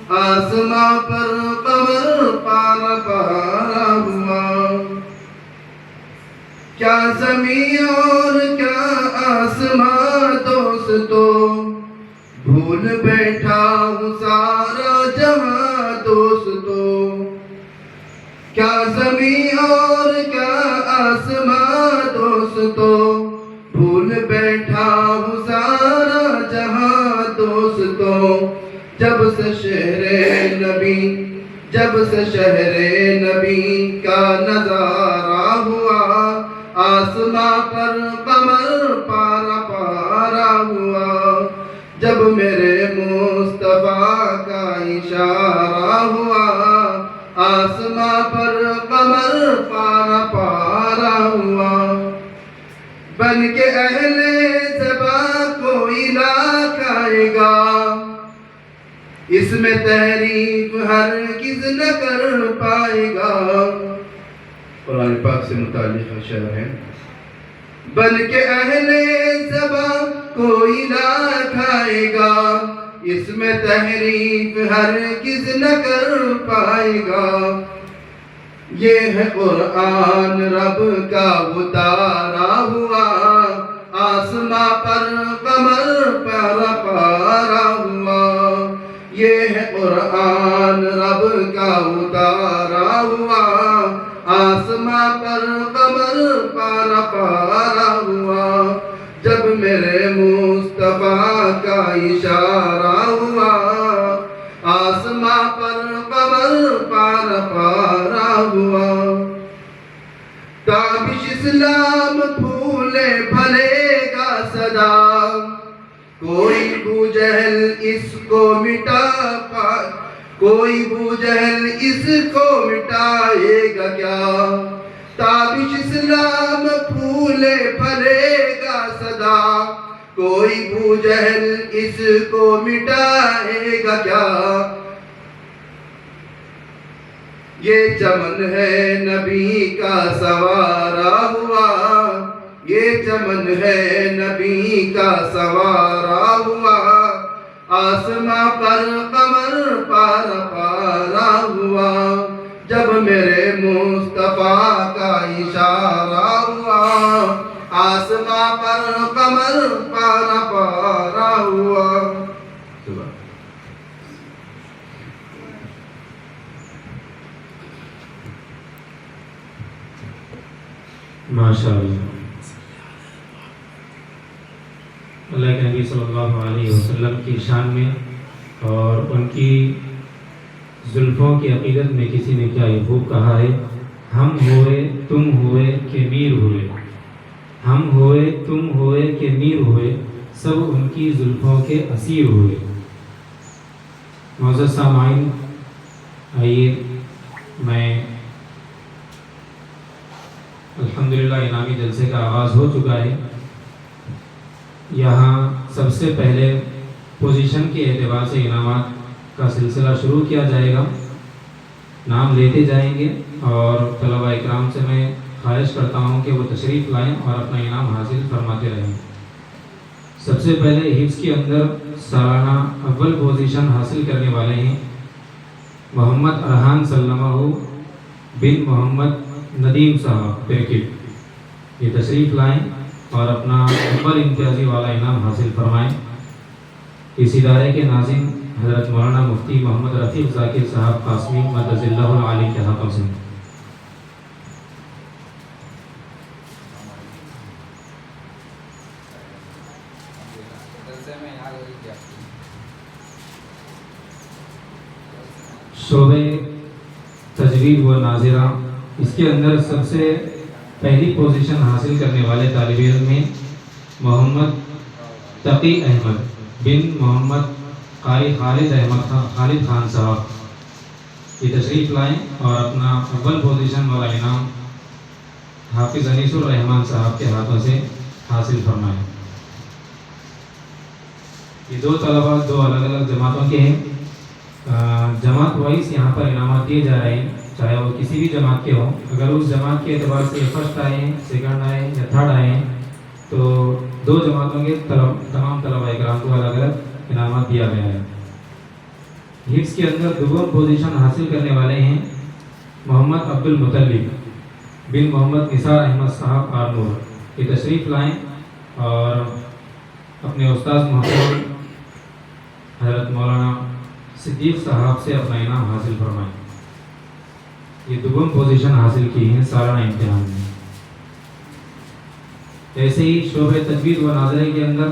آسماں پر قمر پارا پارا ہوا، کیا زمین اور کیا آسماں دوستو، بھول بیٹھا ہوں سارا جہاں دوستو، کیا زمین اور کیا آسماں دوستو، بھول بیٹھا ہوں سارا جہاں دوستو، جب سے شہر نبی کا نظارہ ہوا، آسماں پر قمر پارا پارا ہوا، جب میرے مصطفیٰ کا اشارہ ہوا، آسماں پر قمر پارا پارا ہوا، بن کے اہل زباں کوئی لاکھ آئے گا، اس میں تحریف ہرگز نہ کر پائے گا۔ قرآن پاک سے متعلق شعر ہے، بن کے اہل زباں کوئی لاکھ آئے گا، اس میں تحریف ہرگز نہ کر پائے گا، یہ ہے قرآن رب کا اتارا ہوا، آسماں پر قمر پارا پارا ہوا، یہ ہے قرآن رب کا اتارا ہوا، آسماں پر قمر پارا پارا ہوا، جب میرے مصطفیٰ کا اشارہ ہوا، آسماں پر قمر پارا پارا ہوا، تابش اسلام پھولے بھلے گا صدا، کوئی بو جہل اس کو کوئی بو جہل اس کو مٹائے گا کیا، تابش اسلام پھولے پھلے گا صدا، کوئی بو جہل اس کو مٹائے گا کیا، یہ چمن ہے نبی کا سوارا ہوا، یہ چمن ہے نبی کا سوارا ہوا، آسماں پر قمر پارا پارا ہوا، جب میرے مصطفیٰ کا اشارہ ہوا، آسماں پر قمر پارا پارا ہوا۔ ماشاءاللہ، اللہ کے نبی صلی اللہ علیہ وسلم کی شان میں اور ان کی زلفوں کی عقیدت میں کسی نے کیا یہ خوب کہا ہے، ہم ہوئے تم ہوئے کہ میر ہوئے، ہم ہوئے تم ہوئے کہ میر ہوئے، سب ان کی زلفوں کے اسیر ہوئے۔ معزز سامعین، آئیے میں الحمدللہ انعامی جلسے کا آغاز ہو چکا ہے۔ یہاں سب سے پہلے پوزیشن کے اعتبار سے انعامات کا سلسلہ شروع کیا جائے گا، نام لیتے جائیں گے اور طلباء اکرام سے میں خواہش کرتا ہوں کہ وہ تشریف لائیں اور اپنا انعام حاصل فرماتے رہیں۔ سب سے پہلے حفظ کے اندر سالانہ اول پوزیشن حاصل کرنے والے ہیں محمد ارحان سلمہ بن محمد ندیم صاحب پیرکٹ، یہ تشریف لائیں اور اپنا اول امتیازی والا انعام حاصل فرمائیں۔ اس ادارے کے ناظم حضرت مولانا مفتی محمد رفیق ذاکر صاحب قاسمی مدد اللہ العالی کے ہاتھوں سے۔ شعبہ تجوید و ناظرہ، اس کے اندر سب سے پہلی پوزیشن حاصل کرنے والے طالب علم میں محمد تقی احمد بن محمد قاری خالد خان صاحب، یہ تشریف لائیں اور اپنا اول پوزیشن والا انعام حافظ انیس الرحمان صاحب کے ہاتھوں سے حاصل فرمائیں۔ یہ دو طلباء دو الگ الگ جماعتوں کے ہیں، جماعت وائز یہاں پر انعامات دیے جا رہے ہیں، چاہے وہ کسی بھی جماعت کے ہوں۔ اگر اس جماعت کے اعتبار سے فرسٹ آئے ہیں، سیکنڈ آئے ہیں یا تھرڈ آئے ہیں تو دو جماعتوں کے تمام طلباء اکرام کو الگ الگ انعامات دیا گیا ہے۔ حفظ کے اندر دوم پوزیشن حاصل کرنے والے ہیں محمد عبد المطلب بن محمد نثار احمد صاحب آرمور. یہ تشریف لائیں اور اپنے استاد محترم حضرت مولانا صدیق صاحب سے اپنا انعام حاصل فرمائیں. یہ دوم پوزیشن حاصل کی ہیں سالانہ امتحان میں. ایسے ہی شعبہ تجوید و ناظرہ کے اندر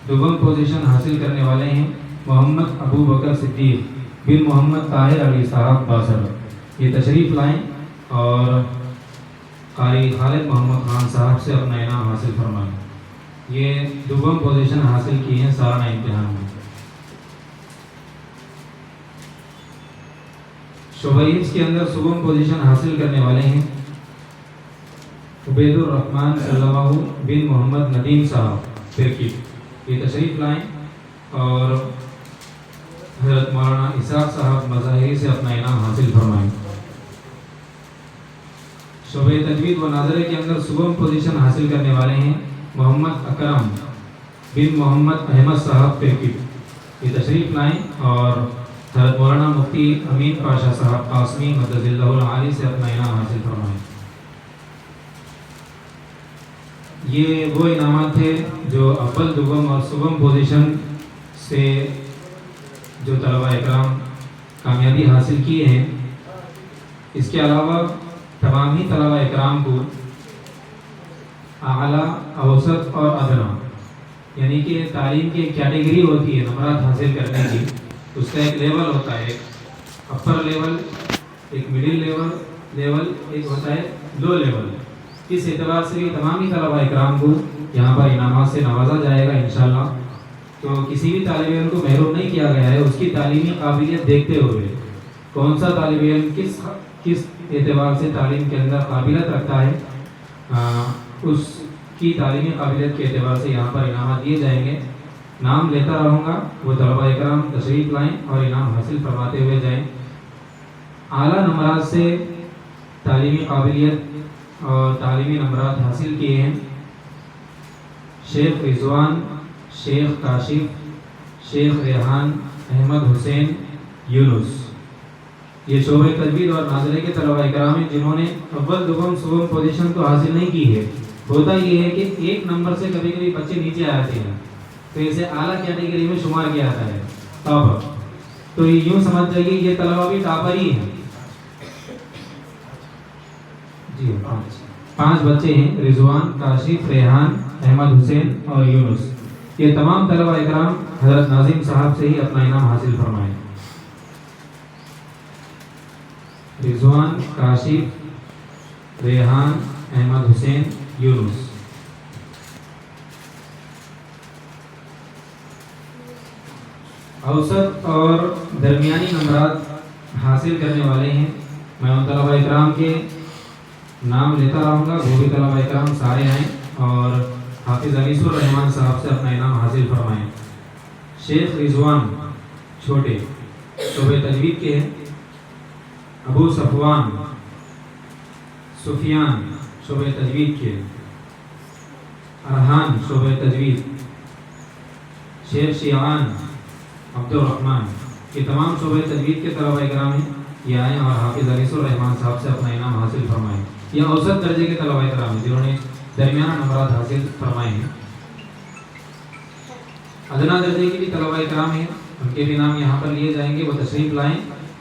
دوم پوزیشن حاصل کرنے والے ہیں محمد ابو بکر صدیق بن محمد طاہر علی صاحب باسر. یہ تشریف لائیں اور قاری خالد محمد خان صاحب سے اپنا انعام حاصل فرمائیں. یہ دوم پوزیشن حاصل کی ہیں سالانہ امتحان میں. شعبہ حفظ کے اندر سوم پوزیشن حاصل کرنے والے ہیں عبید الرحمن سلمہ بن محمد ندیم صاحب ترکی. یہ تشریف لائیں اور حضرت مولانا اسحاق صاحب مظاہری سے اپنا انعام حاصل فرمائیں. شعبہ تجوید و ناظرہ کے اندر سوم پوزیشن حاصل کرنے والے ہیں محمد اکرم بن محمد احمد صاحب ترکی. یہ تشریف لائیں اور حضرت مولانا مفتی امین پاشا صاحب قاسمی مدد اللہ العالی سے اپنا انعام حاصل فرمائیں. یہ وہ انعامات تھے جو اول دوم اور سوم پوزیشن سے جو طلبہ اکرام کامیابی حاصل کیے ہیں. اس کے علاوہ تمام ہی طلبہ اکرام کو اعلیٰ، اوسط اور ادنا یعنی کہ تعلیم کی ایک کیٹیگری ہوتی ہے نمبرات حاصل کرنے کی. اس کا ایک لیول ہوتا ہے، ایک اپر لیول، ایک مڈل لیول، ایک ہوتا ہے لو لیول. اس اعتبار سے بھی تمام ہی طلبہ اکرام کو یہاں پر انعامات سے نوازا جائے گا انشاءاللہ. تو کسی بھی طالب علم کو محروم نہیں کیا گیا ہے. اس کی تعلیمی قابلیت دیکھتے ہوئے کون سا طالب علم کس اعتبار سے تعلیم کے اندر قابلیت رکھتا ہے، اس کی تعلیمی قابلیت کے اعتبار سے یہاں پر انعامات دیے جائیں گے. نام لیتا رہوں گا، وہ طلبہ اکرام تشریف لائیں اور انعام حاصل فرماتے ہوئے جائیں. اعلیٰ نمبرات سے تعلیمی قابلیت اور تعلیمی نمبرات حاصل کیے ہیں شیخ رضوان، شیخ کاشف، شیخ ریحان احمد حسین یونس. یہ شعبہ تجوید اور ناظرہ کے طلبہ اکرام ہیں جنہوں نے اول دوم سوم پوزیشن تو حاصل نہیں کی ہے. ہوتا یہ ہے کہ ایک نمبر سے کبھی کبھی بچے نیچے آ جاتے ہیں تو اسے اعلیٰ کیٹیگری میں شمار کیا جاتا ہے ٹاپر. تو یوں سمجھ جائیے یہ طلبہ بھی ٹاپر ہی ہیں. جی 5 بچے ہیں، رضوان، کاشف، ریحان احمد حسین اور یونس. یہ تمام طلبہ اکرام حضرت ناظم صاحب سے ہی اپنا انعام حاصل فرمائیں. رضوان، کاشف، ریحان احمد حسین یونس. اوسط اور درمیانی نمبرات حاصل کرنے والے ہیں. میں ان طلبہ اکرام کے نام لیتا رہوں گا، وہ بھی طلبہ اکرام سارے آئیں اور حافظ انیس الرحمان صاحب سے اپنا انعام حاصل فرمائیں. شیخ رضوان چھوٹے شعبہ تجوید کے ہیں. ابو صفوان سفیان شعبہ تجوید کے. ارحان شعبہ تجوید. شیخ شیعان عبد الرحمن. یہ تمام شعبہ تجوید کے طلبہ اکرام ہیں. یہ آئیں اور حافظ انیس الرحمان صاحب سے اپنا انعام حاصل فرمائیں. یہ اوسط درجے کے طلبہ اکرام ہیں جنہوں نے درمیانہ نمبرات حاصل فرمائے ہیں. ادنا درجے کے بھی طلبہ اکرام ہیں، ان کے بھی نام یہاں پر لیے جائیں گے. وہ تشریف لائیں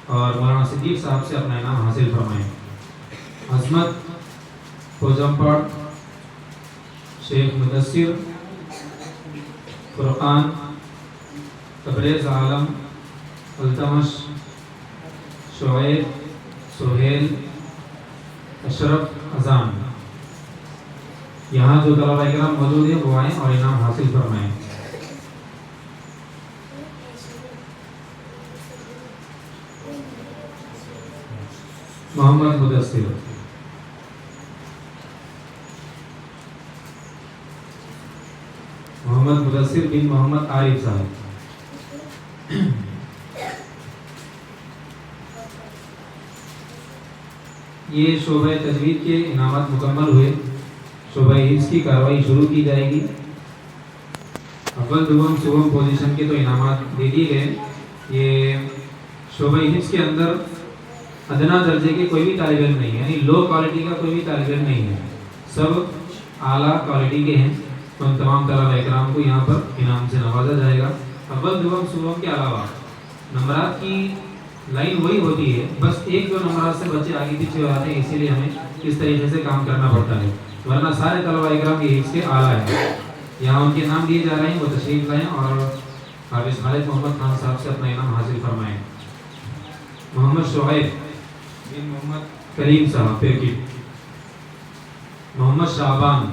اور مولانا صدیق صاحب سے اپنا انعام حاصل فرمائیں. عظمت پوجمپڑ، شیخ مدثر، فرقان، تبریز عالم، التمش، شعیب، سہیل، اشرف، اذان. یہاں جو طلبہ اکرام موجود ہیں وہ آئیں اور انعام حاصل فرمائیں. محمد مدثر. محمد مدثر بن محمد عارف صاحب. یہ شعبہ تجوید کے انعامات مکمل ہوئے. شعبہ حفظ کی کارروائی شروع کی جائے گی. اول دوم سوم پوزیشن کے تو انعامات دے دیے گئے. یہ شعبہ حفظ کے اندر ادنا درجے کے کوئی بھی طالب علم نہیں ہے، یعنی لو کوالٹی کا کوئی بھی طالب علم نہیں ہے، سب اعلیٰ کوالٹی کے ہیں۔ ان تمام طلبہ اکرام کو یہاں پر انعام سے نوازا جائے گا۔ اول دوم صوبوں کے علاوہ نمبرات کی لائن وہی ہوتی ہے، بس ایک دو نمبرات سے بچے آگے پیچھے ہو جاتے ہیں، اسی لیے ہمیں اس طریقے سے کام کرنا پڑتا ہے، ورنہ سارے طلبہ اکرام یہ حفظ کے اعلیٰ ہیں۔ یہاں ان کے نام دیے جا رہے ہیں، وہ تشریف لائیں اور حافظ خالد محمد خان صاحب سے اپنا انعام حاصل فرمائیں۔ محمد شعیب بن محمد کریم صاحب پیرکٹ، محمد شعبان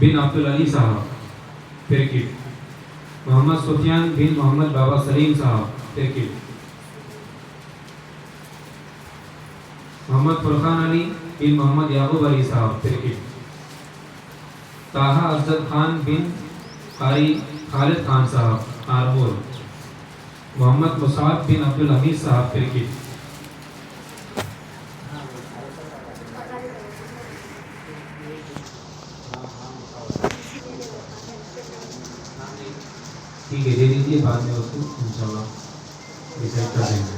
بن عبدالعلی صاحب پیرکٹ، محمد سفیان بن محمد بابا سلیم صاحب پیرکٹ، محمد فرقان علی بن محمد یعقوب علی صاحب پیرکٹ، طاہا افضل خان بن قاری خالد خان صاحب آرمور، محمد مصعب بن عبدالحمید صاحب پیرکٹ، ٹھیک ہے دے دیجیے، بعد میں اس کو انشاءاللہ ڈیسائڈ کر دیں گے۔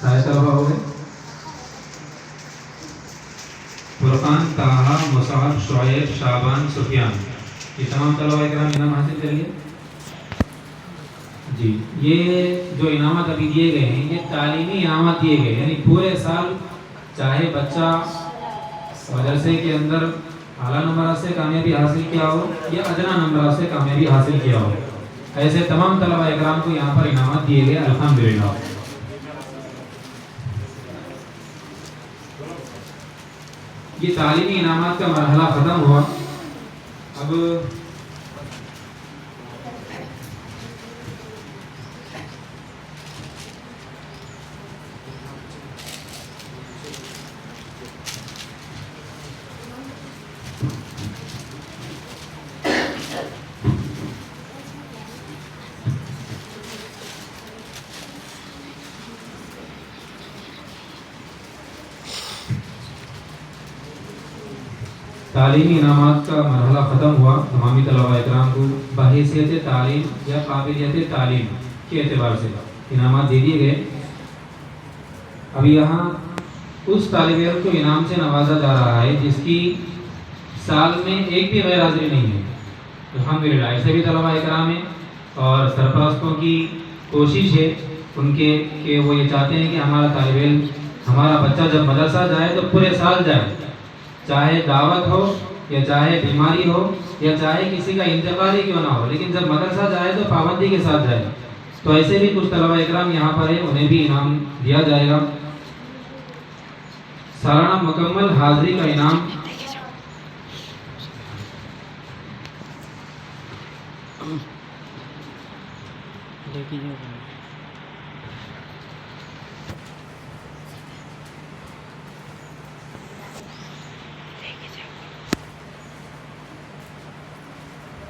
سارے طلبہ ہو گئے؟ فرقان، طاہا، مصعب، شعیب، شعبان، سفیان، یہ تمام طلبہ اکرام انعام حاصل کر لیے۔ جی یہ جو انعامات ابھی دیے گئے ہیں یہ تعلیمی انعامات دیے گئے، یعنی پورے سال چاہے بچہ مدرسے کے اندر اعلیٰ نمبرات سے کامیابی حاصل کیا ہو یا ادنا نمبرات سے کامیابی حاصل کیا ہو، ایسے تمام طلبہ اکرام کو یہاں پر انعامات دیے گئے الحمدللہ۔ یہ تعلیمی انعامات کا مرحلہ ختم ہوا، اب تعلیمی انعامات کا مرحلہ ختم ہوا، تمامی طلبہ اکرام کو بحیثیت تعلیم یا قابلیت تعلیم کے اعتبار سے انعامات دے دیے گئے۔ اب یہاں اس طالب علم کو انعام سے نوازا جا رہا ہے جس کی سال میں ایک بھی غیر حاضری نہیں ہے، الحمدللہ۔ ایسے بھی طلبہ اکرام ہیں اور سرپرستوں کی کوشش ہے ان کے کہ وہ یہ چاہتے ہیں کہ ہمارا طالب علم، ہمارا بچہ جب مدرسہ جائے تو پورے سال جائے، چاہے دعوت ہو یا چاہے بیماری ہو یا چاہے کسی کا انتقال ہی کیوں نہ ہو، لیکن جب مدرسہ جائے تو پابندی کے ساتھ جائے۔ تو ایسے بھی کچھ طلبہ اکرام یہاں پر ہیں، انہیں بھی انعام دیا جائے گا۔ سالانہ مکمل حاضری کا انعام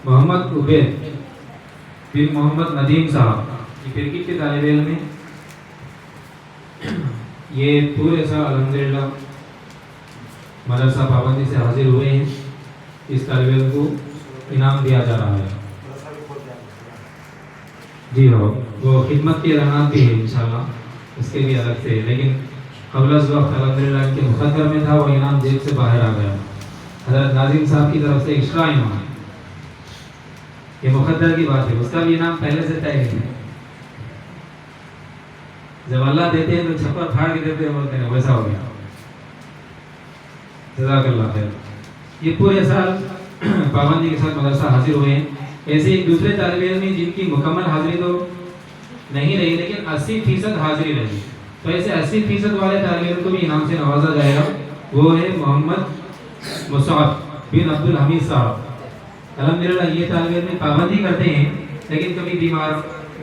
محمد عبید بن محمد ندیم صاحب، یہ کرکٹ کے طالب علم ہیں، یہ پورے سال الحمدللہ مدرسہ پابندی سے حاضر ہوئے ہیں۔ اس طالب علم کو انعام دیا جا رہا ہے۔ جی ہو، وہ خدمت کے اعلانات بھی ہیں انشاءاللہ، اس کے بھی الگ سے، لیکن قبل از وقت الحمدللہ ان کے مقدر میں تھا، وہ انعام جیب سے باہر آ گیا۔ حضرت ناظم صاحب کی طرف سے ایکسٹرا انعام ہے، یہ مقدر کی بات ہے، اس کا بھی انعام پہلے سے طے ہے۔ جب اللہ دیتے ہیں تو چھپر پھاڑ کے دیتے ہیں، بولتے ہیں ویسا ہو گیا۔ جزاک اللہ خیر۔ یہ پورے سال پابندی کے ساتھ مدرسہ حاضر ہوئے ہیں۔ ایسے ایک دوسرے طالب علم ہیں جن کی مکمل حاضری تو نہیں رہی لیکن 80% حاضری رہی، تو ایسے 80% والے طالب علم کو بھی انعام سے نوازا جائے گا۔ وہ ہے محمد مصعب بن عبدالحمید صاحب۔ الحمدللہ یہ طالب علم پابندی کرتے ہیں لیکن کبھی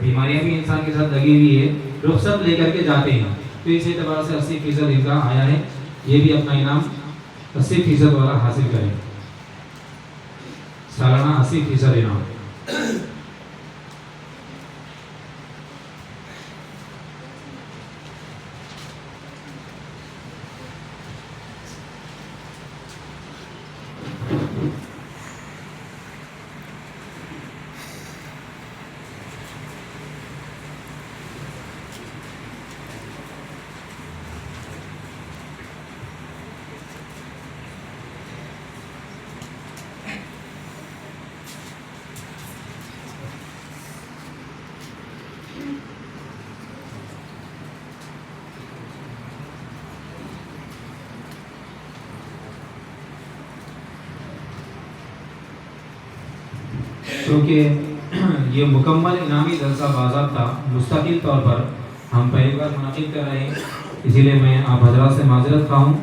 بیماریاں بھی انسان کے ساتھ لگی ہوئی ہے، رخصت لے کر کے جاتے ہیں، تو اس اعتبار سے 80% ان کا آیا ہے۔ یہ بھی اپنا انعام 80% والا حاصل کریں، سالانہ 80% انعام۔ چونکہ یہ مکمل انعامی جلسہ باضابطہ مستقل طور پر ہم پہلی بار منعقد کر رہے ہیں، اسی لیے میں آپ حضرات سے معذرت خواہ ہوں،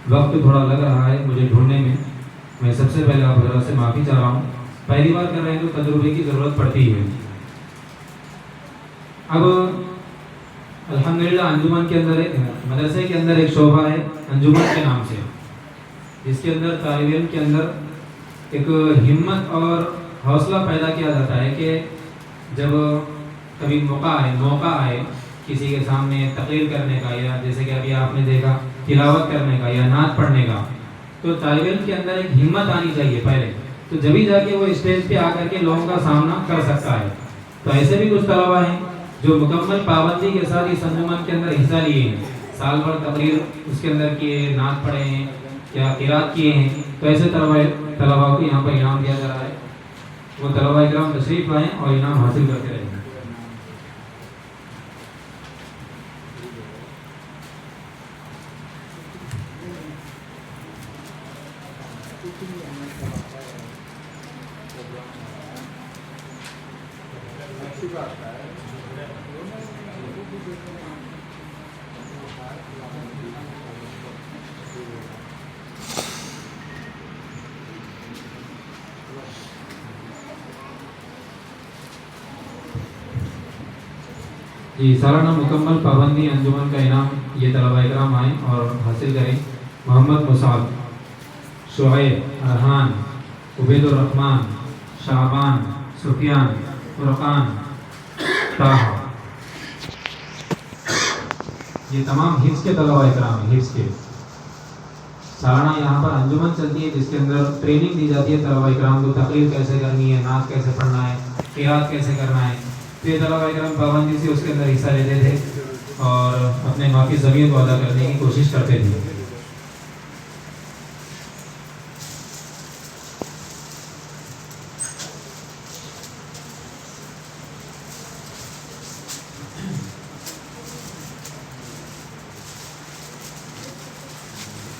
وقت تھوڑا لگ رہا ہے مجھے ڈھونڈنے میں سب سے پہلے آپ حضرات سے معافی چاہ رہا ہوں، پہلی بار کر رہے ہیں تو تجربے کی ضرورت پڑتی ہے۔ اب الحمدللہ انجمن کے اندر مدرسے کے اندر ایک شعبہ ہے انجمن کے نام سے، جس کے اندر طالب علم کے اندر ایک ہمت اور حوصلہ پیدا کیا جاتا ہے کہ جب کبھی موقع آئے کسی کے سامنے تقریر کرنے کا، یا جیسے کہ ابھی آپ نے دیکھا تلاوت کرنے کا یا نعت پڑھنے کا، تو طالب علم کے اندر ایک ہمت آنی چاہیے پہلے، تو جبھی جا کے وہ اسٹیج پہ آ کر کے لوگوں کا سامنا کر سکتا ہے۔ تو ایسے بھی کچھ طلباء ہیں جو مکمل پابندی کے ساتھ اس انجمن کے اندر حصہ لیے ہیں، سال بھر تقریر اس کے اندر کیے، نعت پڑھے ہیں یا قرات کیے ہیں، تو ایسے طلباء کو یہاں پر انعام دیا جا رہا ہے۔ وہ طلباء اکرام تشریف لائیں اور انعام حاصل کرتے رہیں۔ جی، سالانہ مکمل پابندی انجمن کا انعام یہ طلباء اکرام آئیں اور حاصل کریں۔ محمد مصعب، شعیب، ارحان، عبید الرحمن، شعبان، سفیان، فرقان، طاہا، یہ تمام حفظ کے طلباء اکرام ہیں۔ حفظ کے سالانہ یہاں پر انجمن چلتی ہے جس کے اندر ٹریننگ دی جاتی ہے طلباء اکرام کو، تقریر کیسے کرنی ہے، نعت کیسے پڑھنا ہے، قرات کیسے کرنا ہے۔ تو یہ طلباء اکرام پابندی سے اس کے اندر حصہ لیتے تھے اور اپنے معافی ضمیر کو ادا کرنے کی کوشش کرتے تھے۔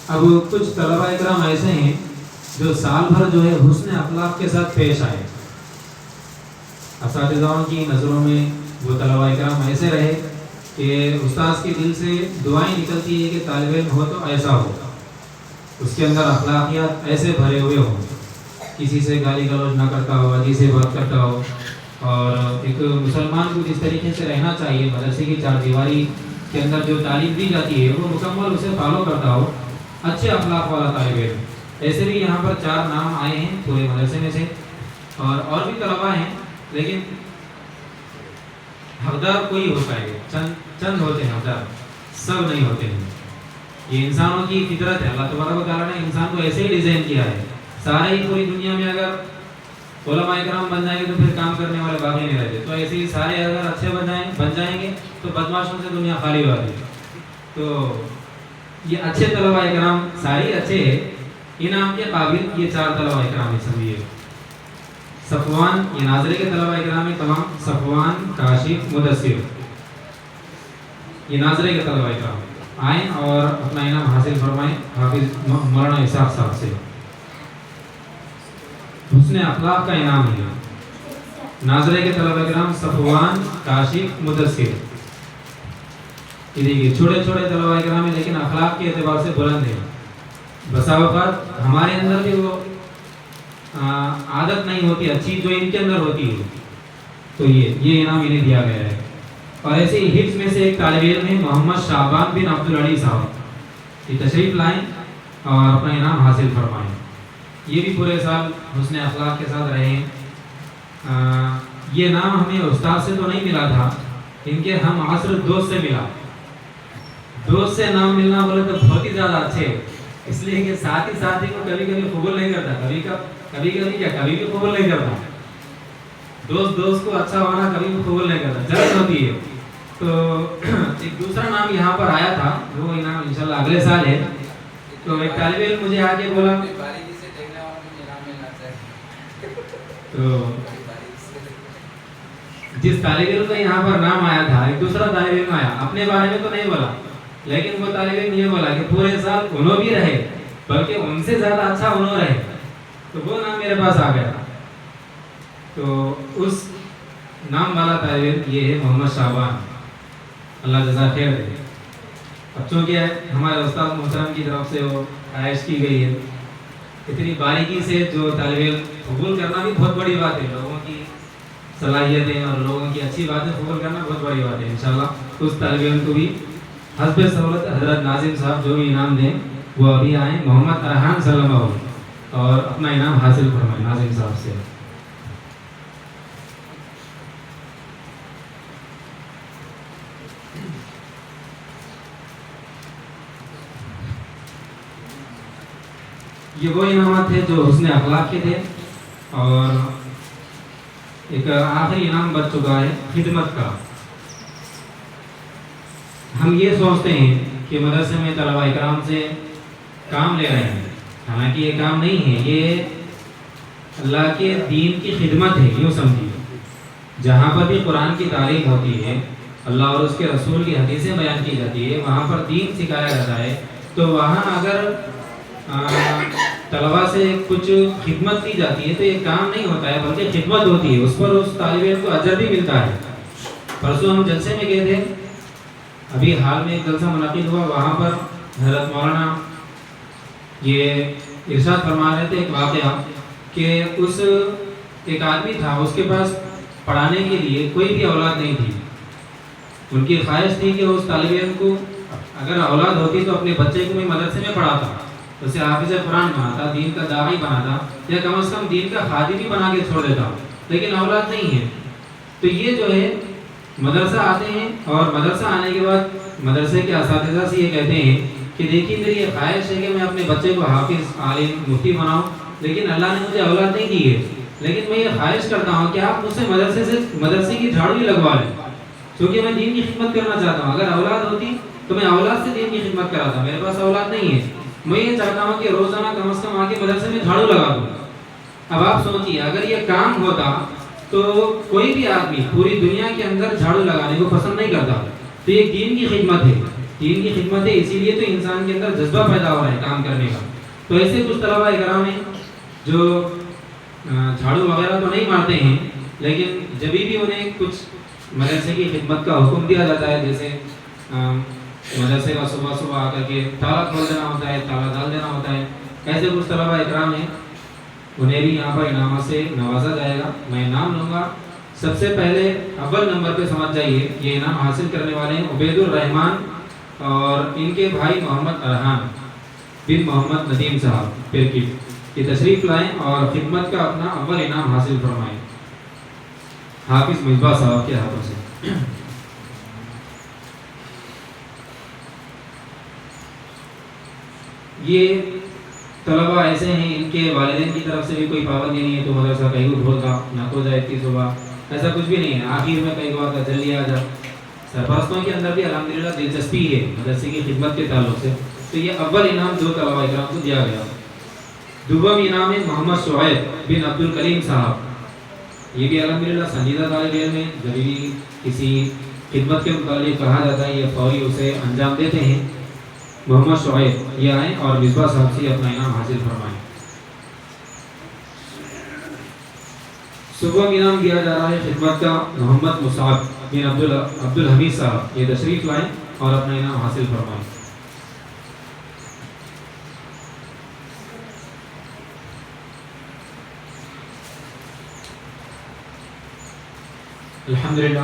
اب کچھ طلباء اکرام ایسے ہیں جو سال بھر جو ہے حسن اخلاق کے ساتھ پیش آئے، اساتذاؤں کی نظروں میں وہ طلباء اکرام ایسے رہے کہ استاذ کے دل سے دعائیں نکلتی ہے کہ طالب علم ہو تو ایسا ہو، اس کے اندر اخلاقیات ایسے بھرے ہوئے ہوں، کسی سے گالی گلوچ نہ کرتا ہو، عجیب سے بات کرتا ہو، اور ایک مسلمان کو جس طریقے سے رہنا چاہیے مدرسے کی چار دیواری کے اندر جو تعلیم دی جاتی ہے وہ مکمل اسے فالو کرتا ہو، اچھے اخلاق والا طالب علم۔ ایسے بھی یہاں پر 4 نام آئے ہیں پورے مدرسے میں سے، اور بھی طلباء ہیں، لیکن حقدار کوئی ہوتا ہے، چند ہوتے ہیں حقدار، سب نہیں ہوتے ہیں۔ یہ انسانوں کی فطرت ہے، اللہ تبارک و تعالیٰ نے انسان کو ایسے ہی ڈیزائن کیا ہے۔ سارے ہی پوری دنیا میں اگر علماء اکرام بن جائیں گے تو پھر کام کرنے والے باقی نہیں رہتے، تو ایسے ہی سارے اگر اچھے بن جائیں گے تو بدماشوں سے دنیا خالی ہو جاتی ہے۔ تو یہ اچھے طلباء اکرام سارے اچھے ہیں، انعام کے قابل یہ 4 طلباء اکرام ہیں سمجھیے۔ صفوان، یہ ناظرے کے طلباء اکرام ہیں تمام، صفوان، کاشف، مدثر، یہ ناظرے کے طلباء اکرام آئیں اور اپنا انعام حاصل فرمائیں حافظ مولانا اسحاق صاحب سے۔ حسن اخلاق کا انعام ہے ناظرے کے طلباء اکرام صفوان، کاشف، مدثر۔ یہ دیکھیے چھوٹے چھوٹے طلباء اکرام ہیں لیکن اخلاق کے اعتبار سے بلند ہیں۔ بسا اوقات ہمارے اندر بھی وہ عادت نہیں ہوتی اچھی جو ان کے اندر ہوتی ہے، تو یہ انعام انہیں دیا گیا ہے۔ اور ایسے ہی حفظ میں سے ایک طالب علم ہے محمد شعبان بن عبدالعلی صاحب، یہ تشریف لائیں اور اپنا انعام حاصل فرمائیں۔ یہ بھی پورے سال حسن اخلاق کے ساتھ رہے ہیں۔ یہ نام ہمیں استاد سے تو نہیں ملا تھا، ان کے ہم عصر دوست سے ملا۔ دوست سے نام ملنا بولے تو بہت ہی زیادہ اچھے، اس لیے کہ ساتھی کو کبھی کبھی قبول نہیں کرتا، کبھی بھی قبول نہیں کرتا۔ دوست کو اچھا ہونا کبھی بھی قبول نہیں کرتا، جلد ہوتی ہے۔ تو ایک دوسرا نام یہاں پر آیا تھا، وہ انعام انشاءاللہ اگلے سال ہے۔ تو ایک طالب علم مجھے آ کے بولا، تو جس طالب علم کا یہاں پر نام آیا تھا ایک دوسرا طالب علم آیا, اپنے بارے میں تو نہیں بولا, لیکن وہ طالب علم یہ بولا کہ پورے سال انہوں بھی رہے بلکہ ان سے زیادہ اچھا انہوں رہے, تو وہ نام میرے پاس آ گیا. تو اس نام والا طالب علم یہ ہے محمد شعبان, اللہ جزا خیر دے. اب چونکہ ہمارے استاد محترم کی طرف سے وہ خواہش کی گئی ہے, اتنی باریکی سے جو طالب علم قبول کرنا بھی بہت بڑی بات ہے, لوگوں کی صلاحیتیں اور لوگوں کی اچھی باتیں قبول کرنا بہت بڑی بات ہے. انشاءاللہ اس طالب علم کو بھی حسب سہولت حضرت ناظم صاحب جو بھی انعام دیں وہ ابھی آئیں, محمد ارحان سلمہ ہو, اور اپنا انعام حاصل فرمائیں ناظم صاحب سے. یہ وہ انعامات تھے جو حسن اخلاق کے تھے, اور ایک آخری انعام بچ چکا ہے خدمت کا. ہم یہ سوچتے ہیں کہ مدرسے میں طلبہ اکرام سے کام لے رہے ہیں, حالانکہ یہ کام نہیں ہے, یہ اللہ کے دین کی خدمت ہے. یوں سمجھیے, جہاں پر بھی قرآن کی تعلیم ہوتی ہے, اللہ اور اس کے رسول کی حدیثیں بیان کی جاتی ہے, وہاں پر دین سکھایا جاتا ہے, تو وہاں اگر طلبہ سے کچھ خدمت کی جاتی ہے تو یہ کام نہیں ہوتا ہے بلکہ خدمت ہوتی ہے, اس پر اس طالب علم کو اجر بھی ملتا ہے. پرسوں ہم جلسے میں گئے تھے, ابھی حال میں ایک جلسہ منعقد ہوا, وہاں پر حضرت مولانا یہ ارشاد فرما رہے تھے ایک واقعہ کہ اس ایک آدمی تھا, اس کے پاس پڑھانے کے لیے کوئی بھی اولاد نہیں تھی. ان کی خواہش تھی کہ اس طالب علم کو اگر اولاد ہوتی تو اپنے بچے کو میں مدرسے میں پڑھاتا, اسے حافظ قرآن بناتا, دین کا داعی بناتا, یا کم از کم دین کا خادم بھی بنا کے چھوڑ دیتا, لیکن اولاد نہیں ہے. تو یہ جو ہے مدرسہ آتے ہیں, اور مدرسہ آنے کے بعد مدرسے کے اساتذہ سے یہ کہتے ہیں کہ دیکھیے میری یہ خواہش ہے کہ میں اپنے بچے کو حافظ, عالم, مفتی بناؤں, لیکن اللہ نے مجھے اولاد نہیں دی ہے, لیکن میں یہ خواہش کرتا ہوں کہ آپ مجھ سے مدرسے کی جھاڑو ہی لگوا لیں, کیونکہ میں دین کی خدمت کرنا چاہتا ہوں. اگر اولاد ہوتی تو میں اولاد سے دین کی خدمت کراتا, میرے پاس اولاد نہیں ہے, میں یہ چاہتا ہوں کہ روزانہ کم از کم آ کے مدرسے میں جھاڑو لگا دوں. اب آپ سوچیے, اگر یہ کام ہوتا تو کوئی بھی آدمی پوری دنیا کے اندر جھاڑو لگانے کو پسند نہیں کرتا. تو یہ دین کی خدمت ہے, دین کی خدمت ہے, اسی لیے تو انسان کے اندر جذبہ پیدا ہو رہا ہے کام کرنے کا. تو ایسے کچھ طلبہ اکرام ہیں جو جھاڑو وغیرہ تو نہیں مارتے ہیں, لیکن جب بھی انہیں کچھ مدرسے کی خدمت کا حکم دیا جاتا ہے, جیسے مدرسے کا صبح آ کر کے تالا کھول دینا ہوتا ہے, تالا ڈال دینا ہوتا ہے, ایسے کچھ طلبہ اکرام ہیں, انہیں بھی یہاں پر انعامات سے نوازا جائے گا. میں نام لوں گا. سب سے پہلے اول نمبر پہ سمجھ جائیے, یہ انعام حاصل کرنے والے ہیں عبید الرحمان اور ان کے بھائی محمد ارحان بن محمد ندیم صاحب پیرکٹ. یہ تشریف لائیں اور خدمت کا اپنا اول انعام حاصل فرمائیں حافظ مصباح صاحب کے ہاتھوں سے. یہ طلبہ ایسے ہیں, ان کے والدین کی طرف سے بھی کوئی پابندی نہیں ہے تو مدرسہ کہیں کو کھولتا نہ کھو جائے اتنی صبح, ایسا کچھ بھی نہیں ہے. آخر میں کہیں کو آتا جلدی آ جا. سرپرستوں کے اندر بھی الحمدللہ دلچسپی ہے مدرسے کی خدمت کے تعلق سے. تو یہ اول انعام جو طلبہ اکرام کو دیا گیا. دوم انعام ہے محمد شعیب بن عبد الکریم صاحب. یہ بھی الحمدللہ سنجیدہ طالب علم ہے, جب بھی کسی خدمت کے متعلق کہا جاتا ہے یہ فوری اسے انجام دیتے ہیں. محمد شعیب یہ آئیں اور مصباح صاحب سے اپنا انعام حاصل فرمائیں. صبح انعام دیا جا رہا ہے خدمت کا محمد مصعب بن عبد الحمید صاحب. یہ تشریف لائیں اور اپنا انعام حاصل فرمائیں. الحمدللہ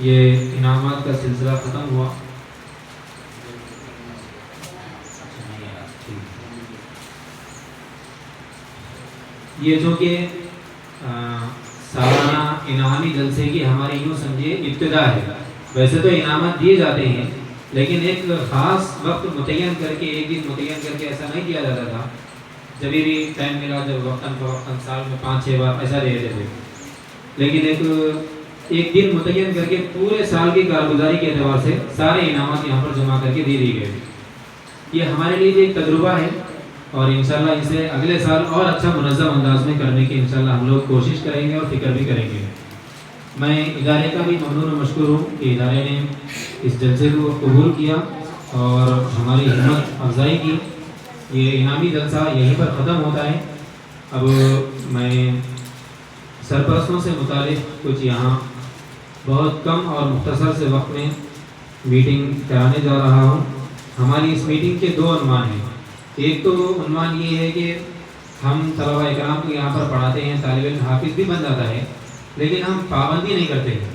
یہ انعامات کا سلسلہ ختم ہوا. یہ جو کہ سالانہ انعامی جلسے کی ہماری یوں سمجھیے ابتدا ہے. ویسے تو انعامات دیے جاتے ہیں, لیکن ایک خاص وقت متعین کر کے, ایک دن متعین کر کے ایسا نہیں کیا جاتا تھا. جب بھی ٹائم ملا, جب وقتاً فوقتاً سال میں 5-6 بار ایسا دے دیتے تھے, لیکن ایک دن متعین کر کے پورے سال کی کارگزاری کے اعتبار سے سارے انعامات یہاں پر جمع کر کے دے دی گئے. یہ ہمارے لیے ایک تجربہ ہے, اور انشاءاللہ اسے اگلے سال اور اچھا منظم انداز میں کرنے کی انشاءاللہ ہم لوگ کوشش کریں گے اور فکر بھی کریں گے. میں ادارے کا بھی ممنون و مشکور ہوں کہ ادارے نے اس جلسے کو قبول کیا اور ہماری ہمت افزائی کی. یہ انعامی جلسہ یہیں پر ختم ہوتا ہے. اب میں سرپرستوں سے متعلق کچھ یہاں بہت کم اور مختصر سے وقت میں میٹنگ کرانے جا رہا ہوں. ہماری اس میٹنگ کے 2 عنوان ہیں. ایک تو عنوان یہ ہے کہ ہم طلباء اکرام کو یہاں پر پڑھاتے ہیں, طالب علم حافظ بھی بن جاتا ہے, لیکن ہم پابندی نہیں کرتے ہیں.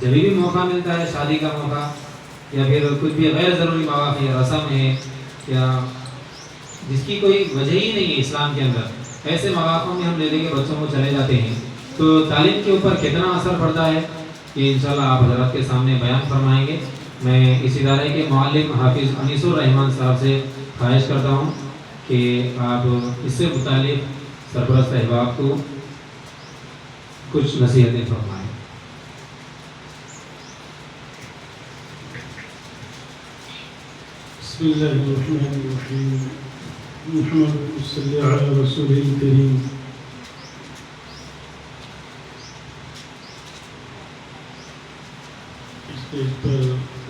جب بھی موقع ملتا ہے, شادی کا موقع یا پھر کچھ بھی غیر ضروری مواقع یا رسم ہے یا جس کی کوئی وجہ ہی نہیں ہے اسلام کے اندر, ایسے مواقعوں میں ہم لے لے کے بچوں کو چلے جاتے ہیں. تو تعلیم کے اوپر کتنا اثر پڑتا ہے یہ انشاءاللہ آپ حضرات کے سامنے بیان فرمائیں گے. میں اس ادارے کے معلم حافظ انیس الرحمان صاحب سے خواہش کرتا ہوں کہ آپ اس سے متعلق سرپرست احباب کو کچھ نصیحتیں فرمائیں. بسم اللہ الرحمن الرحیم. محمد صلی علی رسول کریم. اسٹیج پر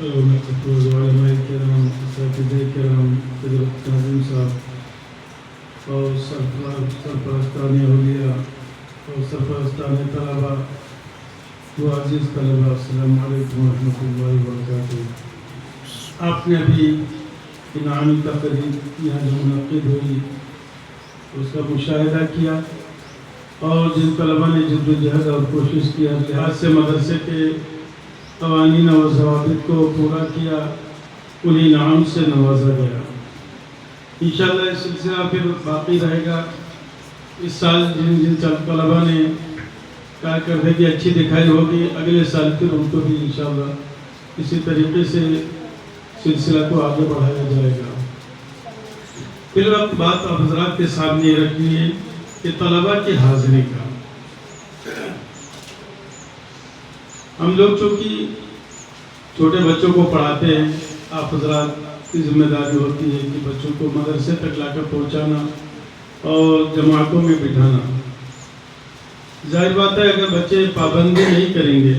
علماء کرام, اساتذہ کرام, حضرت ناظم صاحب اور سرپرستان اولیاء اور سرپرستان طلباء و عزیز طلباء, السلام علیکم ورحمۃ اللہ وبرکاتہ. آپ نے ابھی انعامی تقریب یہاں جو منعقد ہوئی اس کا مشاہدہ کیا اور جن طلباء نے جد و جہد اور کوشش کیا لحاظ سے مدرسے کے قوانین اور ضوابط کو پورا کیا, انہیں انعام سے نوازا گیا. انشاءاللہ یہ سلسلہ پھر باقی رہے گا. اس سال جن طلباء نے کارکردگی اچھی دکھائی ہوگی, اگلے سال پھر ان کو بھی انشاءاللہ اسی طریقے سے سلسلہ کو آگے بڑھایا جائے گا. فی الوقت بات آپ حضرات کے سامنے رکھنی ہے کہ طلباء کی حاضری کا. ہم لوگ چونکہ چھوٹے بچوں کو پڑھاتے ہیں, آپ حضرات کی ذمہ داری ہوتی ہے کہ بچوں کو مدرسے تک لا کر پہنچانا اور جماعتوں میں بٹھانا. ظاہر بات ہے اگر بچے پابندی نہیں کریں گے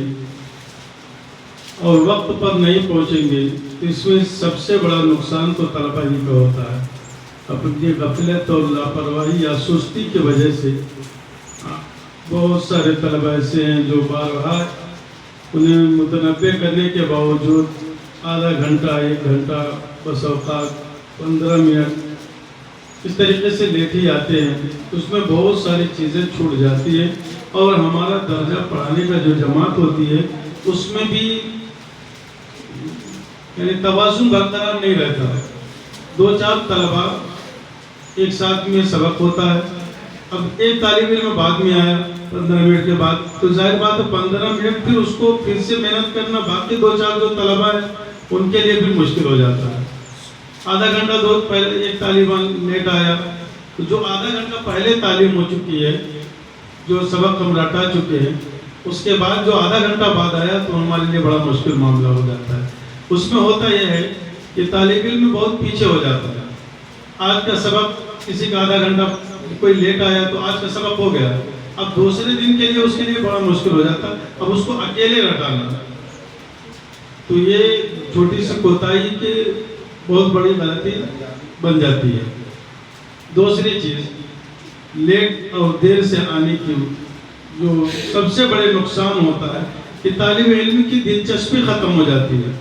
اور وقت پر نہیں پہنچیں گے تو اس میں سب سے بڑا نقصان تو طلباء ہی کا ہوتا ہے. اپنی غفلت اور لاپرواہی یا سستی کی وجہ سے بہت سارے طلباء ایسے ہیں جو بارہا انہیں متنبع کرنے کے باوجود آدھا گھنٹہ, 1 گھنٹہ, بس اوقات 15 منٹ اس طریقے سے لیٹ ہی آتے ہیں. اس میں بہت ساری چیزیں چھوٹ جاتی ہیں اور ہمارا درجہ پڑھانے کا جو جماعت ہوتی ہے اس میں بھی یعنی توازن برقرار نہیں رہتا. 2-4 طلباء ایک ساتھ میں سبق ہوتا ہے, اب ایک طالب علم بعد میں آیا 15 منٹ کے بعد, تو ظاہر بات ہے 15 منٹ پھر اس کو پھر سے محنت کرنا باقی 2-4 جو طلباء ہیں ان کے لیے بھی مشکل ہو جاتا ہے. آدھا گھنٹہ پہلے ایک طالب لیٹ آیا تو جو آدھا گھنٹہ پہلے تعلیم ہو چکی ہے, جو سبق ہم رٹا چکے ہیں, اس کے بعد جو آدھا گھنٹہ بعد آیا تو ہمارے لیے بڑا مشکل معاملہ ہو جاتا ہے. اس میں ہوتا یہ ہے کہ طالب علم بہت پیچھے ہو جاتا ہے. آج کا سبق کسی کا آدھا گھنٹہ کوئی لیٹ آیا تو آج کا سبق ہو گیا, اب دوسرے دن کے لیے اس کے لیے بڑا مشکل ہو جاتا ہے. اب اس کو اکیلے رٹانا, تو یہ چھوٹی سی کوتاہی کے بہت بڑی غلطی بن جاتی ہے. دوسری چیز, لیٹ اور دیر سے آنے کی جو سب سے بڑے نقصان ہوتا ہے کہ طالب علم کی دلچسپی ختم ہو جاتی ہے.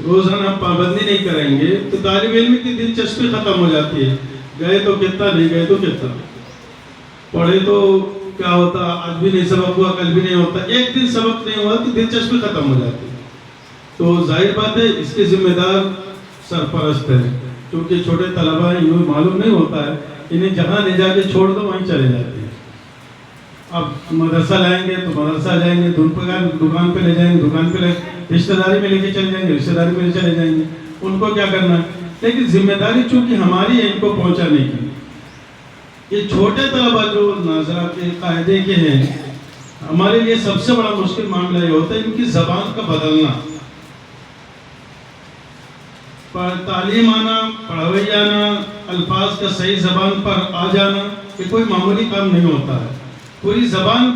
روزانہ پابندی نہیں کریں گے تو طالب علم کی دلچسپی ختم ہو جاتی ہے. گئے تو کتنا, نہیں گئے تو کتنا, پڑھے تو کیا ہوتا, آج بھی نہیں سبق ہوا, کل بھی نہیں ہوتا, ایک دن سبق نہیں ہوا تو دلچسپی ختم ہو جاتی ہے. تو ظاہر بات ہے اس کے ذمہ دار سرپرست ہے, کیونکہ چھوٹے طلباء ہیں, انہیں معلوم نہیں ہوتا ہے, انہیں جہاں لے جا کے چھوڑ دو وہیں چلے جاتے ہیں. اب مدرسہ لائیں گے تو مدرسہ جائیں گے, دکان پہ لے جائیں گے, دکان پہ رشتہ داری میں لے کے چلے جائیں گے, رشتہ داری میں چلے جائیں گے, ان کو کیا کرنا ہے. لیکن ذمہ داری چونکہ ہماری ہے ان کو پہنچانے کی. یہ چھوٹے طلباء جو ناظرہ کے قاعدے کے ہیں, ہمارے لیے سب سے بڑا مشکل معاملہ یہ ہوتا ہے ان کی زبان کا بدلنا. تعلیم آنا, پڑھائی آنا, الفاظ کا صحیح زبان پر آ جانا, یہ کوئی معمولی کام نہیں ہوتا ہے. پوری زبان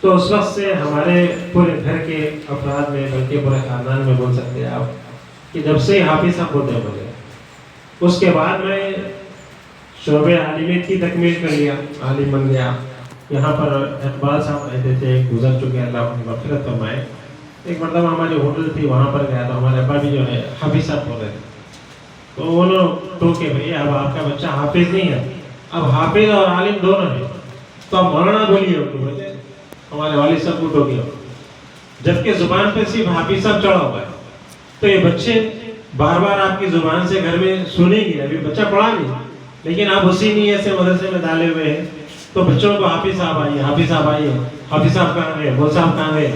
تو اس وقت سے ہمارے پورے گھر کے افراد میں بلکہ پورے خاندان میں بول سکتے ہیں آپ کہ جب سے حافظ صاحب ہوتے مجھے، اس کے بعد میں شعبہ عالمیت کی تکمیل کر لیا، عالم بن گیا. یہاں پر اقبال صاحب رہتے تھے، گزر چکے، اللہ ان کی مغفرت فرمائے. ایک مرتبہ ہماری ہوٹل تھی، وہاں پر گیا تو ہمارے ابا بھی جو ہے حافظ صاحب بول رہے تھے. تو انہوں ٹوکے بھائی اب آپ کا بچہ حافظ نہیں ہے، اب حافظ اور عالم دونوں ہیں، تو آپ مولانا بولیے ان کو. بولتے ہمارے والد صاحب کو ٹوکے، جبکہ زبان پہ صرف حافظ صاحب چڑھا ہوا ہے. تو یہ بچے بار بار آپ کی زبان سے گھر میں سنیں گے. ابھی بچہ پڑھا نہیں لیکن آپ اسی نیت سے مدرسے میں ڈالے ہوئے ہیں، تو بچوں کو حافظ صاحب آئیے، حافظ صاحب آئیے، حافظ صاحب کہاں گئے، مول صاحب کہاں گئے،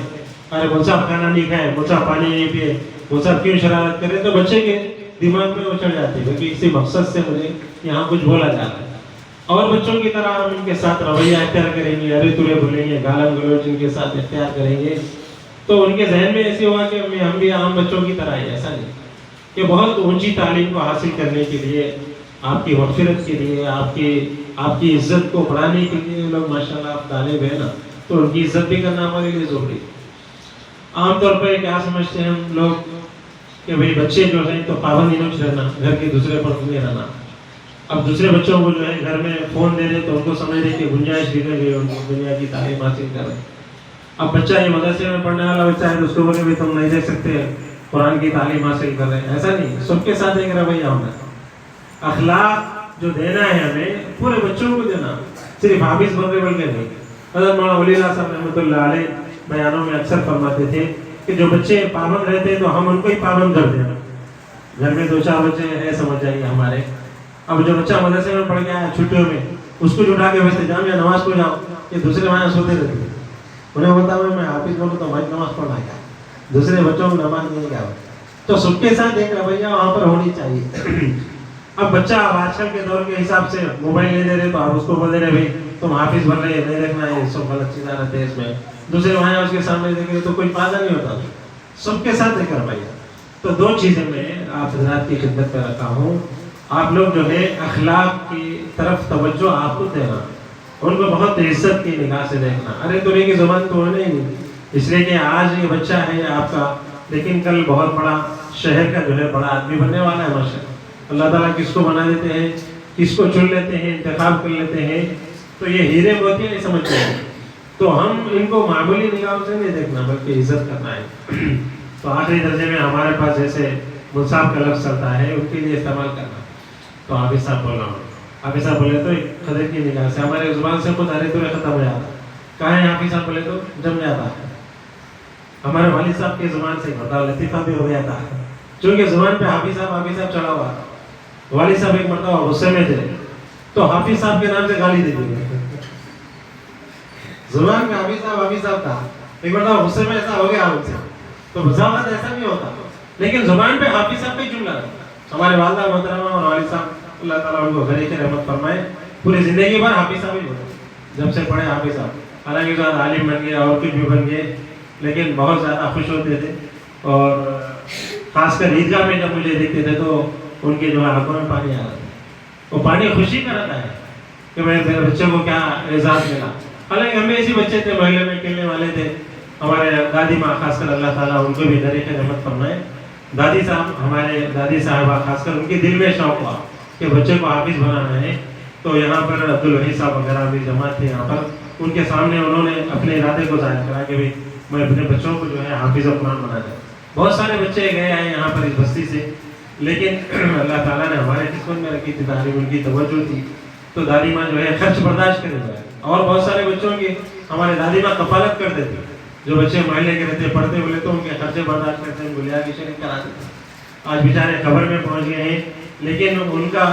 ارے مول صاحب کھانا نہیں کھائے، مول صاحب پانی نہیں پیے، مول صاحب کیوں شرارت کرے. تو بچے کے دماغ میں وہ چڑھ جاتی ہے کیونکہ اسی مقصد سے مجھے یہاں کچھ بولا جا رہا ہے. اور بچوں کی طرح ہم ان کے ساتھ رویہ اختیار کریں گے، ارے ترے بولیں گے، گالم گلوچ ان کے ساتھ اختیار کریں گے، تو ان کے ذہن میں ایسے ہوا کہ ہم بھی عام بچوں کی طرح ہی. ایسا نہیں کہ بہت اونچی تعلیم کو حاصل کرنے کے لیے، آپ کی مغفرت کے لیے، آپ کی عزت کو بڑھانے کے لیے لوگ ماشاءاللہ آپ طالب ہیں نا، تو ان کی عزت بھی کرنا ہمارے لیے ضروری. عام طور پر کیا سمجھتے ہیں ہم لوگ کہ بھئی بچے جو ہیں تو پابندی نہیں رہنا، گھر کے دوسرے پر نہیں رہنا. اب دوسرے بچوں کو جو ہے گھر میں فون دے رہے تو ان کو سمجھ رہے کہ گنجائش بگڑ گئی، ان کو دنیا کی تعلیم حاصل کر رہے. اب بچہ یہ مدرسے میں پڑھنے والا بچہ ہے تو اس کو بولے بھی تم نہیں دیکھ سکتے قرآن کی تعلیم حاصل کر رہے ہیں. ایسا نہیں، سب کے ساتھ ایک رویہ ہونا. اخلاق جو دینا ہے ہمیں پورے بچوں کو دینا، صرف حافظ بن بول کے نہیں. حضرت مولانا ولی اللہ صاحب رحمۃ اللہ علیہ بیانوں میں اکثر فرماتے تھے کہ جو بچے پابند رہتے ہیں تو ہم ان کو ہی پابند کر دیں. گھر میں 2-4 بچے ہیں سمجھ جائیے ہمارے. اب جو بچہ مدرسے میں پڑھ گیا ہے چھٹیوں میں، اس کو جھٹا کے ویسے جامعہ نماز کو جاؤ، یہ دوسرے وہاں سوتے رہتے ہیں. انہیں بتاؤ میں حافظ بولوں تو بھائی نماز پڑھنا کیا، دوسرے بچوں کو نماز نہیں کیا. تو سب کے ساتھ ایک رویہ وہاں پر ہونی چاہیے. اب بچہ آج کل کے دور کے حساب سے موبائل نہیں دے رہے تو آپ اس کو بول دے رہے بھائی تم حافظ بن رہے نہیں دیکھنا ہے، سب غلط چیزیں رہتے ہیں اس میں. دوسرے وہاں اس کے سامنے دیکھ رہے تو کوئی فائدہ نہیں ہوتا. سب کے ساتھ ایک رویہ. تو 2 چیزیں میں آپ حضرات کی خدمت میں رکھا ہوں. آپ لوگ جو ہے اخلاق کی طرف توجہ آپ کو دینا، ان کو بہت عزت کی نگاہ سے دیکھنا. ارے تمہیں کی زبان تو ہونے ہی نہیں، اس لیے کہ آج یہ بچہ ہے آپ کا، لیکن کل بہت بڑا شہر کا جو ہے بڑا آدمی بننے والا ہے ماشاءاللہ. اللہ تعالیٰ کس کو بنا دیتے ہیں، کس کو چن لیتے ہیں، انتخاب کر لیتے ہیں، تو یہ ہیرے موتی نہیں سمجھتے ہیں. تو ہم ان کو معمولی نگاہوں سے نہیں دیکھنا بلکہ عزت کرنا ہے. تو آخری درجے میں ہمارے پاس جیسے منصاب کا لفظ چلتا ہے ان کے لیے استعمال کرنا. تو حافظ صاحب بول رہا ہوں، حافظ صاحب بولے تو قدر کی نگاہ سے ہمارے زبان سے خود ارے تو ختم ہو جاتا. کہاں ہے حافظ صاحب بولے تو جم جاتا ہے. ہمارے والد صاحب کی زبان سے بتا لطیفہ بھی ہو جاتا ہے، چونکہ زبان پہ حافظ صاحب چڑھا ہوا. والد صاحب ایک مرتبہ غصے میں تھے تو حافظ صاحب کے نام سے گالی دے دی. زبان پہ حافظ صاحب تھا، ایک مرتبہ غصے میں ایسا ہو گیا ان سے. تو بظاہر ایسا نہیں ہوتا لیکن زبان پہ حافظ صاحب کا جملہ تھا. ہمارے والدہ محترمہ اور والد صاحب اللہ تعالیٰ ان کو گھر کی رحمت فرمائے، پوری زندگی بھر حافظ صاحب ہی ہوتے جب سے پڑھے حافظ صاحب. حالانکہ جو عالم بن گئے اور کچھ بھی بن گئے لیکن بہت زیادہ خوش ہوتے تھے. اور خاص کر عیدگاہ میں جب مجھے دیکھتے تھے تو ان کے جو ہے آنکھوں میں پانی آ رہا تھا. وہ پانی خوشی کا رہتا ہے کہ میرے بچوں کو کیا اعزاز ملا. حالانکہ ہمیں ایسے بچے تھے محلے میں کھیلنے والے تھے. ہمارے دادی ماں خاص کر اللہ تعالیٰ ان کو بھی در رحمت فرمائے، دادی صاحب ہمارے دادی صاحبہ خاص کر ان کے دل میں شوق ہوا کہ بچے کو حافظ بنانا ہے. تو یہاں پر عبدالوحید صاحب وغیرہ بھی جماعت تھے یہاں پر، ان کے سامنے انہوں نے اپنے ارادے کو ظاہر کرا کہ میں اپنے بچوں کو جو ہے حافظ قرآن بنا دیں. بہت سارے بچے گئے آئے یہاں پر اس بستی سے، لیکن اللہ تعالیٰ نے ہمارے قسمت میں رکھی تھی تعلیم، ان کی توجہ تھی تو دادی ماں جو ہے خرچ برداشت کرے جائے. اور بہت سارے بچوں کی ہمارے دادی ماں کفالت کر دیتی، جو بچے محلے کے رہتے پڑھتے بولے تو ان کے خرچے برداشت کرتے ہیں، گلیا کی شریک کرا دیتے. آج بیچارے خبر میں پہنچ گئے ہیں لیکن ان کا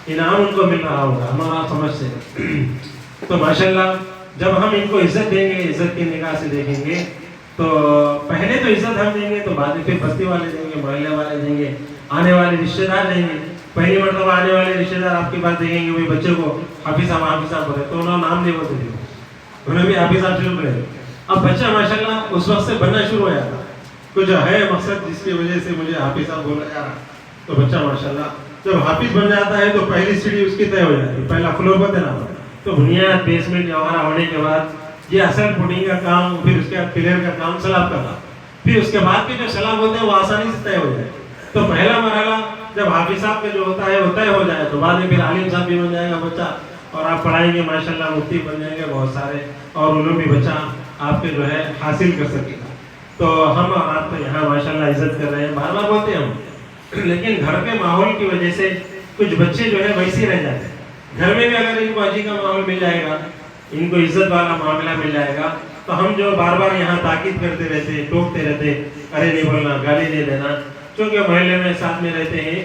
انعام ان کو مل رہا ہوگا ہمارا سمجھ سے. تو ماشاءاللہ جب ہم ان کو عزت دیں گے، عزت کی نگاہ سے دیکھیں گے، تو پہلے تو عزت ہم دیں گے تو بعد میں پھر بستی والے دیں گے، محلے والے دیں گے، آنے والے رشتے دار دیں گے. پہلی مرتبہ آنے والے رشتے دار آپ کے پاس دیکھیں گے وہی بچے کو حافظ صاحب بولے تو انہوں نے نام نہیں بولتے تھے، انہوں نے بھی حافظ صاحب شروع کرے. اب بچہ ماشاءاللہ اس وقت سے بننا شروع ہو جاتا، کچھ ہے مقصد جس کی وجہ سے مجھے حافظ صاحب بولا جا رہا. تو بچہ ماشاءاللہ جب حافظ بن جاتا ہے تو پہلی سیڑھی اس کی طے ہو جاتی ہے، پہلا فلور پر دینا. تو بنیاد بیسمنٹ وغیرہ ہونے کے بعد یہ اصل پوٹنگ کا کام، پھر اس کے بعد پلر کا کام سلاب کا کام، پھر اس کے بعد کے جو سلاب ہوتے ہیں وہ آسانی سے طے ہو جائے. تو پہلا مرحلہ جب حافظ صاحب کا جو ہوتا ہے وہ طے ہو جائے تو بعد میں پھر عالم صاحب بھی بن جائے گا بچہ، اور آپ پڑھائیں گے ماشاءاللہ مفتی بن جائیں گے بہت سارے، اور علوم بھی بچہ آپ کے جو ہے حاصل کر سکے گا. تو ہم اور آپ تو یہاں ماشاءاللہ عزت کر رہے ہیں، بار بار بولتے ہیں ہم، لیکن گھر کے ماحول کی وجہ سے کچھ بچے جو ہے ویسے رہ جاتے ہیں. گھر میں بھی اگر ان کو اجی کا ماحول مل جائے گا، ان کو عزت والا معاملہ مل جائے گا، تو ہم جو بار بار یہاں تاکید کرتے رہتے، ٹوکتے رہتے، ارے نہیں بولنا، گالی نہیں دینا، چونکہ محلے میں ساتھ میں رہتے ہیں،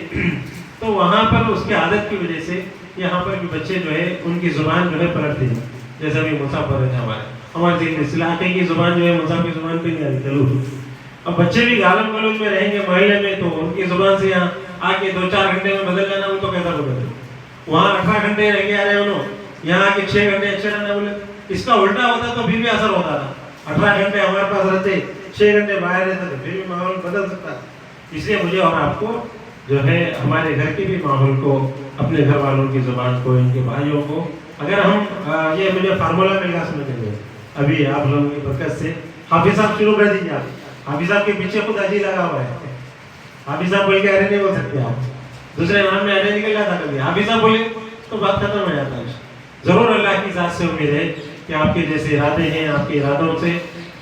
تو وہاں پر اس کی عادت کی وجہ سے یہاں پر بھی بچے جو ہے ان کی زبان جو ہے پلٹتی ہے. جیسے ابھی مسافر ہے ہمارے اس علاقے کی زبان جو ہے مسافر کی زبان پہ نہیں آتی تیلگو. اب بچے بھی گالم گلوچ میں رہیں گے محلے میں، تو ان کی زبان سے یہاں آ کے 2-4 گھنٹے میں بدل جانا، ان کو کیسا بدلے؟ وہاں 18 گھنٹے رہ کے آ رہے انہوں، یہاں آ کے 6 گھنٹے اچھے رہنا بولے. اس کا الٹا ہوتا تو پھر بھی اثر ہوتا تھا. 18 گھنٹے ہمارے پاس رہتے، 6 گھنٹے باہر رہتے تو پھر بھی ماحول بدل سکتا. اس لیے مجھے اور آپ کو جو ہے ہمارے گھر کے بھی ماحول کو، اپنے گھر والوں کی زبان کو، ان کے بھائیوں کو، اگر ہم یہ مجھے فارمولہ مل گیا سمجھیں گے ابھی آپ لوگوں کی برکت سے. حافظ صاحب شروع کر دیجیے. آپ حافظ صاحب کے پیچھے خود اجی لگا ہوا ہے. حافظ صاحب بول کے ارے نہیں بول سکتے آپ، دوسرے امام میں ارے نکل جاتا کبھی، حافظ صاحب بولے تو بات ختم ہو جاتا ہے. ضرور اللہ کی ذات سے امید ہے کہ آپ کے جیسے ارادے ہیں، آپ کے ارادوں سے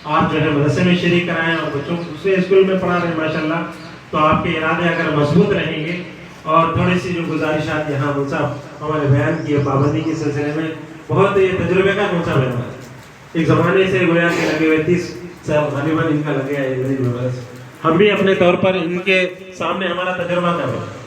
آپ جو ہے مدرسے میں شریک کرائیں اور بچوں کو دوسرے اسکول میں پڑھا رہے ہیں ماشاءاللہ. تو آپ کے ارادے اگر مضبوط رہیں گے، اور تھوڑی سی جو گزارشات یہاں مصعب ہمارے بیان کی ہے پابندی کے سلسلے میں، بہت یہ تجربے کا مصعب ہے ہمارا. ایک زمانے سے گویا کے لگے ہوئے 30 سال غالباً ان کا لگے ہے. ہم بھی اپنے طور پر ان کے سامنے ہمارا تجربہ کر رہے ہیں.